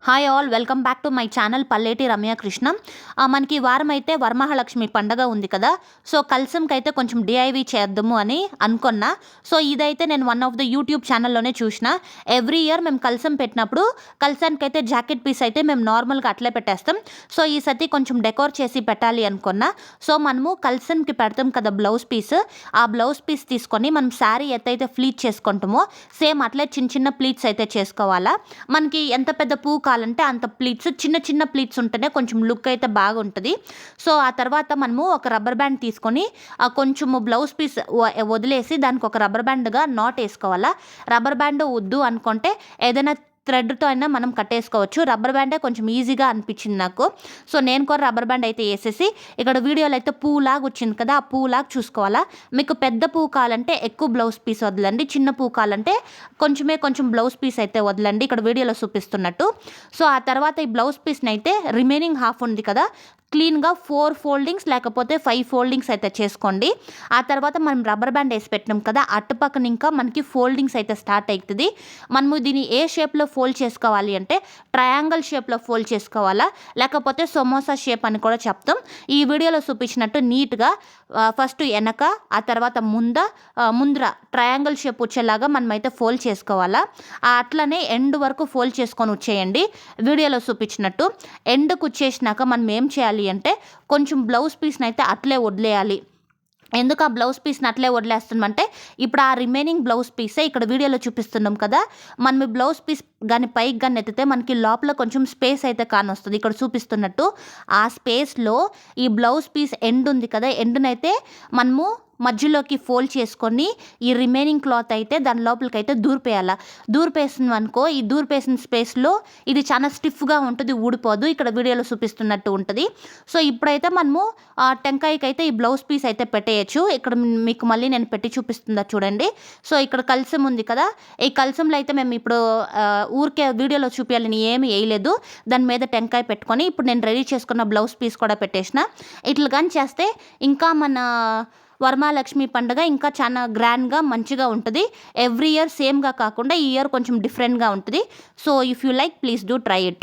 Hi all, welcome back to my channel Palleti Ramya Krishna. మనకి ఈ వారం అయితే వరమహాలక్ష్మి పండగ ఉంది కదా. సో కల్సంకి అయితే కొంచెం డిఐవి చేద్దాము అని అనుకున్నా. సో ఇదైతే నేను వన్ ఆఫ్ ద యూట్యూబ్ ఛానల్లోనే చూసిన. ఎవ్రీ ఇయర్ మేము కల్సం పెట్టినప్పుడు కల్సానికి అయితే జాకెట్ పీస్ అయితే మేము నార్మల్గా అట్లే పెట్టేస్తాం. సో ఈ సతి కొంచెం డెకోర్ చేసి పెట్టాలి అనుకున్నా. సో మనము కల్సంకి పెడతాం కదా బ్లౌజ్ పీస్, ఆ బ్లౌజ్ పీస్ తీసుకొని మనం శారీ ఎత్తైతే ఫ్లీట్ చేసుకుంటామో సేమ్ అట్లే చిన్న చిన్న ప్లీట్స్ అయితే చేసుకోవాలా. మనకి ఎంత పెద్ద పువ్వు కావాలంటే అంత ప్లీట్స్, చిన్న చిన్న ప్లీట్స్ ఉంటేనే కొంచెం లుక్ అయితే బాగుంటుంది. సో ఆ తర్వాత మనము ఒక రబ్బర్ బ్యాండ్ తీసుకొని కొంచెము బ్లౌజ్ పీస్ వదిలేసి దానికి ఒక రబ్బర్ బ్యాండ్గా నాట్ వేసుకోవాలా. రబ్బర్ బ్యాండ్ వద్దు అనుకుంటే ఏదైనా థ్రెడ్తో అయినా మనం కట్టేసుకోవచ్చు. రబ్బర్ బ్యాండే కొంచెం ఈజీగా అనిపించింది నాకు. సో నేను కూడా రబ్బర్ బ్యాండ్ అయితే వేసేసి, ఇక్కడ వీడియోలో అయితే పువ్వులాగా వచ్చింది కదా, ఆ పువ్వులాగా చూసుకోవాలా. మీకు పెద్ద పువ్వు కావాలంటే ఎక్కువ బ్లౌజ్ పీస్ వదలండి, చిన్న పువ్వు కావాలంటే కొంచెం బ్లౌజ్ పీస్ అయితే వదలండి, ఇక్కడ వీడియోలో చూపిస్తున్నట్టు. సో ఆ తర్వాత ఈ బ్లౌజ్ పీస్ని అయితే రిమైనింగ్ హాఫ్ ఉంది కదా, క్లీన్గా 4 ఫోల్డింగ్స్ లేకపోతే 5 ఫోల్డింగ్స్ అయితే చేసుకోండి. ఆ తర్వాత మనం రబ్బర్ బ్యాండ్ వేసి పెట్టినాం కదా, అటుపక్కన ఇంకా మనకి ఫోల్డింగ్స్ అయితే స్టార్ట్ అవుతుంది. మనము దీన్ని ఏ షేప్లో ఫోల్డ్ చేసుకోవాలి అంటే ట్రయాంగిల్ షేప్లో ఫోల్డ్ చేసుకోవాలా, లేకపోతే సమోసా షేప్ అని కూడా చెప్తాం. ఈ వీడియోలో చూపించినట్టు నీట్గా ఫస్ట్ వెనక, ఆ తర్వాత ముందర ట్రయాంగిల్ షేప్ వచ్చేలాగా మనమైతే ఫోల్డ్ చేసుకోవాలా. అట్లనే ఎండ్ వరకు ఫోల్డ్ చేసుకొని వచ్చేయండి వీడియోలో చూపించినట్టు. ఎండ్కి వచ్చేసినాక మనం ఏం చేయాలి అంటే కొంచెం బ్లౌజ్ పీస్ని అయితే అట్లే వదిలేయాలి. ఎందుకు ఆ బ్లౌజ్ పీస్ని అట్లే వదిలేస్తున్నామంటే ఇప్పుడు ఆ రిమైనింగ్ బ్లౌజ్ పీసే ఇక్కడ వీడియోలో చూపిస్తున్నాం కదా, మనం ఈ బ్లౌజ్ పీస్ కానీ పైకి కానీ ఎత్తితే మనకి లోపల కొంచెం స్పేస్ అయితే కానొస్తుంది ఇక్కడ చూపిస్తున్నట్టు. ఆ స్పేస్లో ఈ బ్లౌజ్ పీస్ ఎండ్ ఉంది కదా, ఎండ్నైతే మనము మధ్యలోకి ఫోల్డ్ చేసుకొని ఈ రిమైనింగ్ క్లాత్ అయితే దాని లోపలికి అయితే దూరిపేయాలి. దూరిపేసినాం అనుకో, ఈ దూరిపేసిన స్పేస్లో ఇది చాలా స్టిఫ్గా ఉంటుంది, ఊడిపోదు, ఇక్కడ వీడియోలో చూపిస్తున్నట్టు ఉంటుంది. సో ఇప్పుడైతే మనము టెంకాయకి అయితే ఈ బ్లౌజ్ పీస్ అయితే పెట్టేయచ్చు. ఇక్కడ మీకు మళ్ళీ నేను పెట్టి చూపిస్తుందా చూడండి. సో ఇక్కడ కల్సం ఉంది కదా, ఈ కల్సంలో అయితే మేము ఇప్పుడు ఊరికే వీడియోలో చూపించాలని ఏమి వేయలేదు, దాని మీద టెంకాయ పెట్టుకొని ఇప్పుడు నేను రెడీ చేసుకున్న బ్లౌజ్ పీస్ కూడా పెట్టేసిన. ఇట్లా కానీ చేస్తే ఇంకా మన వరమహాలక్ష్మి పండుగ ఇంకా చాలా గ్రాండ్గా మంచిగా ఉంటుంది. ఎవ్రీ ఇయర్ సేమ్గా కాకుండా ఈ ఇయర్ కొంచెం డిఫరెంట్గా ఉంటుంది. So if you like, please do try it.